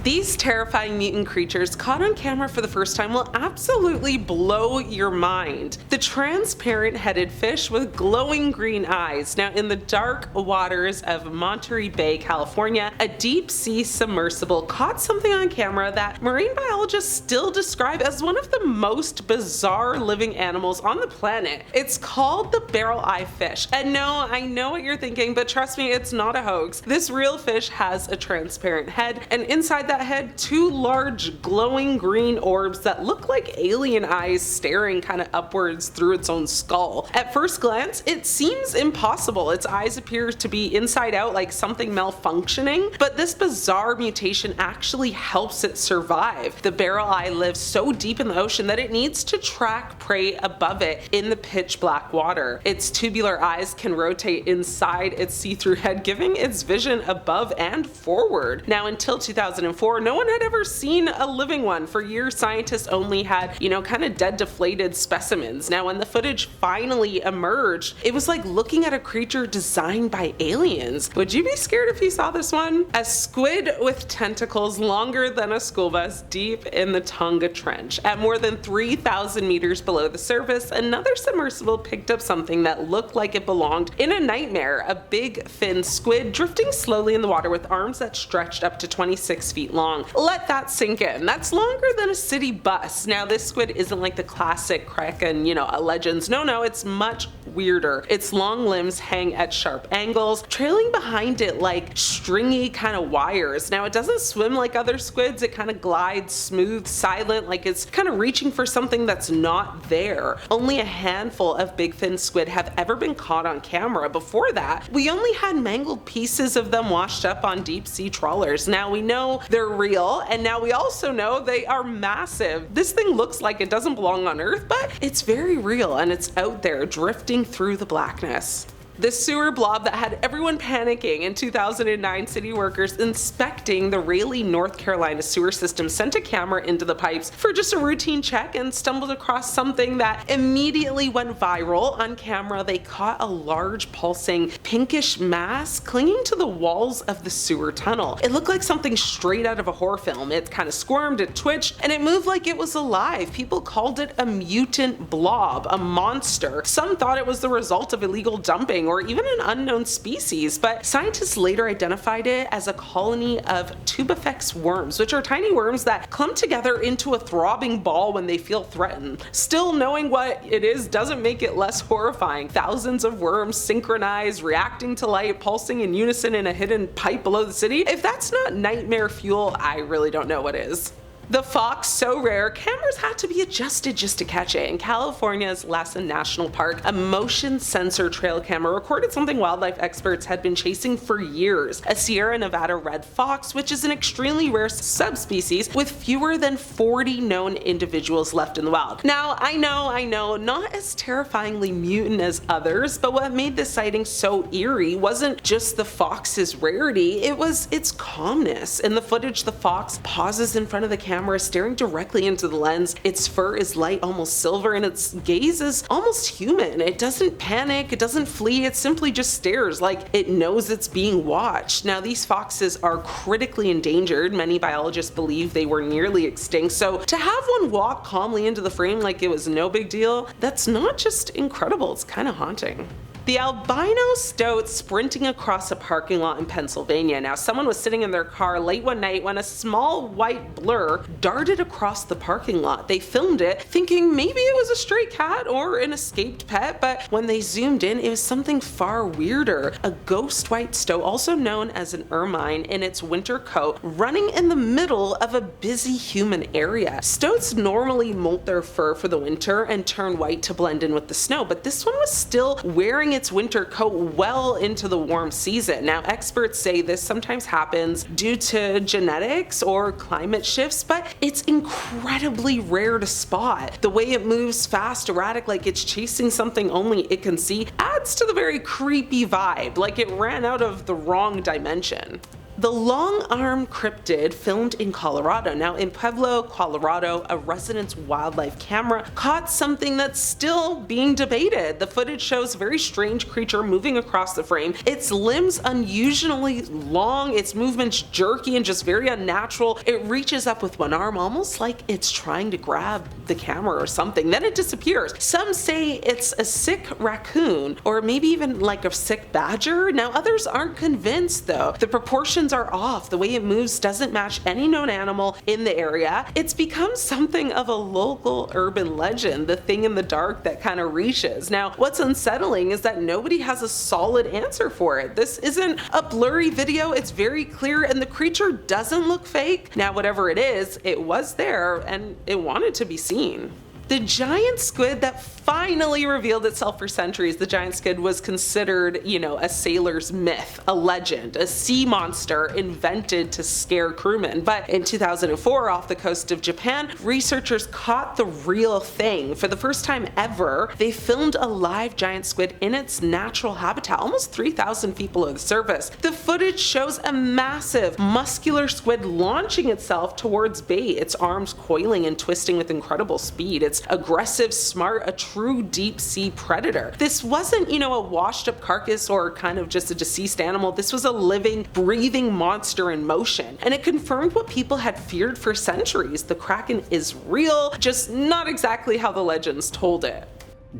These terrifying mutant creatures caught on camera for the first time will absolutely blow your mind. The transparent headed fish with glowing green eyes. Now, in the dark waters of Monterey Bay, California, a deep sea submersible caught something on camera that marine biologists still describe as one of the most bizarre living animals on the planet. It's called the barreleye fish. And no, I know what you're thinking, but trust me, it's not a hoax. This real fish has a transparent head, and inside that head, two large glowing green orbs that look like alien eyes staring kind of upwards through its own skull. At first glance, it seems impossible. Its eyes appear to be inside out, like something malfunctioning, but this bizarre mutation actually helps it survive. The barreleye lives so deep in the ocean that it needs to track prey above it in the pitch black water. Its tubular eyes can rotate inside its see-through head, giving its vision above and forward. Now, until 2004, no one had ever seen a living one. For years, scientists only had, kind of dead, deflated specimens. Now, when the footage finally emerged, it was like looking at a creature designed by aliens. Would you be scared if you saw this one? A squid with tentacles longer than a school bus deep in the Tonga Trench. At more than 3,000 meters below the surface, another submersible picked up something that looked like it belonged in a nightmare. A big fin squid drifting slowly in the water with arms that stretched up to 26 feet long. Let that sink in. That's longer than a city bus. Now, this squid isn't like the classic kraken, a legends. No, it's much weirder. Its long limbs hang at sharp angles, trailing behind it like stringy kind of wires. Now, it doesn't swim like other squids. It kind of glides smooth, silent, like it's kind of reaching for something that's not there. Only a handful of bigfin squid have ever been caught on camera. Before that, we only had mangled pieces of them washed up on deep sea trawlers. Now, we know they're real, and now we also know they are massive. This thing looks like it doesn't belong on Earth, but it's very real, and it's out there drifting through the blackness. The sewer blob that had everyone panicking in 2009, city workers inspecting the Raleigh, North Carolina sewer system sent a camera into the pipes for just a routine check and stumbled across something that immediately went viral. On camera, they caught a large pulsing pinkish mass clinging to the walls of the sewer tunnel. It looked like something straight out of a horror film. It kind of squirmed, it twitched, and it moved like it was alive. People called it a mutant blob, a monster. Some thought it was the result of illegal dumping or even an unknown species, but scientists later identified it as a colony of tubifex worms, which are tiny worms that clump together into a throbbing ball when they feel threatened. Still, knowing what it is doesn't make it less horrifying. Thousands of worms synchronized, reacting to light, pulsing in unison in a hidden pipe below the city. If that's not nightmare fuel, I really don't know what is. The fox, so rare, cameras had to be adjusted just to catch it. In California's Lassen National Park, a motion sensor trail camera recorded something wildlife experts had been chasing for years. A Sierra Nevada red fox, which is an extremely rare subspecies with fewer than 40 known individuals left in the wild. Now, I know, not as terrifyingly mutant as others, but what made this sighting so eerie wasn't just the fox's rarity, it was its calmness. In the footage, the fox pauses in front of the camera, staring directly into the lens. Its fur is light, almost silver, and its gaze is almost human. It doesn't panic, it doesn't flee, it simply just stares like it knows it's being watched. Now, these foxes are critically endangered. Many biologists believe they were nearly extinct, so to have one walk calmly into the frame like it was no big deal, that's not just incredible, it's kind of haunting. The albino stoat sprinting across a parking lot in Pennsylvania. Now, someone was sitting in their car late one night when a small white blur darted across the parking lot. They filmed it, thinking maybe it was a stray cat or an escaped pet, but when they zoomed in, it was something far weirder. A ghost white stoat, also known as an ermine, in its winter coat, running in the middle of a busy human area. Stoats normally molt their fur for the winter and turn white to blend in with the snow, but this one was still wearing its winter coat well into the warm season. Now, experts say this sometimes happens due to genetics or climate shifts, but it's incredibly rare to spot. The way it moves fast, erratic, like it's chasing something only it can see, adds to the very creepy vibe, like it ran out of the wrong dimension. The long-armed cryptid filmed in Colorado. Now in Pueblo, Colorado, a resident's wildlife camera caught something that's still being debated. The footage shows a very strange creature moving across the frame. Its limbs unusually long, its movements jerky and just very unnatural. It reaches up with one arm almost like it's trying to grab the camera or something. Then it disappears. Some say it's a sick raccoon or maybe even like a sick badger. Now others aren't convinced though. The proportions are off. The way it moves doesn't match any known animal in the area. It's become something of a local urban legend, the thing in the dark that kind of reaches. Now, what's unsettling is that nobody has a solid answer for it. This isn't a blurry video, it's very clear, and the creature doesn't look fake. Now, whatever it is, it was there and it wanted to be seen. The giant squid that finally revealed itself for centuries. The giant squid was considered, a sailor's myth, a legend, a sea monster invented to scare crewmen. But in 2004, off the coast of Japan, researchers caught the real thing. For the first time ever, they filmed a live giant squid in its natural habitat, almost 3,000 feet below the surface. The footage shows a massive, muscular squid launching itself towards bait, its arms coiling and twisting with incredible speed. It's aggressive, smart, a true deep sea predator. This wasn't, a washed up carcass or kind of just a deceased animal. This was a living, breathing monster in motion. And it confirmed what people had feared for centuries. The Kraken is real, just not exactly how the legends told it.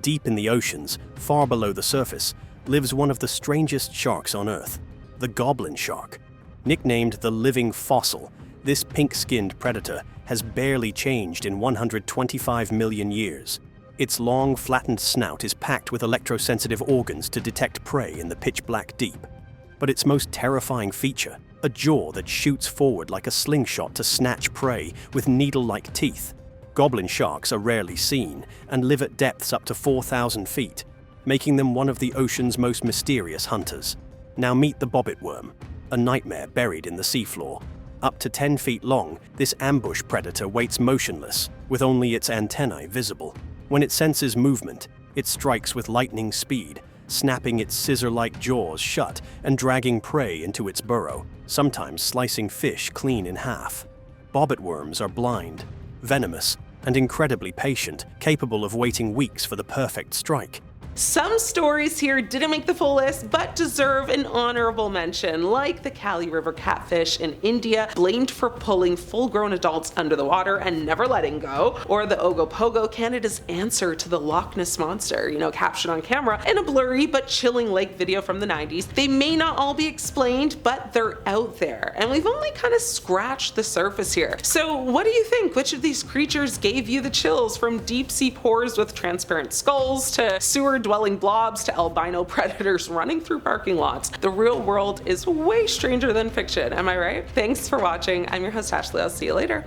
Deep in the oceans, far below the surface, lives one of the strangest sharks on Earth, the goblin shark. Nicknamed the living fossil, this pink-skinned predator has barely changed in 125 million years. Its long, flattened snout is packed with electrosensitive organs to detect prey in the pitch-black deep. But its most terrifying feature, a jaw that shoots forward like a slingshot to snatch prey with needle-like teeth. Goblin sharks are rarely seen and live at depths up to 4,000 feet, making them one of the ocean's most mysterious hunters. Now meet the bobbit worm, a nightmare buried in the seafloor. Up to 10 feet long, this ambush predator waits motionless, with only its antennae visible. When it senses movement, it strikes with lightning speed, snapping its scissor-like jaws shut and dragging prey into its burrow, sometimes slicing fish clean in half. Bobbit worms are blind, venomous, and incredibly patient, capable of waiting weeks for the perfect strike. Some stories here didn't make the full list, but deserve an honorable mention, like the Kali River catfish in India, blamed for pulling full-grown adults under the water and never letting go, or the Ogopogo, Canada's answer to the Loch Ness Monster, captured on camera in a blurry but chilling lake video from the 90s. They may not all be explained, but they're out there, and we've only kind of scratched the surface here. So what do you think? Which of these creatures gave you the chills, from deep-sea pores with transparent skulls to sewer-dwelling blobs to albino predators running through parking lots? The real world is way stranger than fiction, am I right? Thanks for watching. I'm your host Ashley. I'll see you later.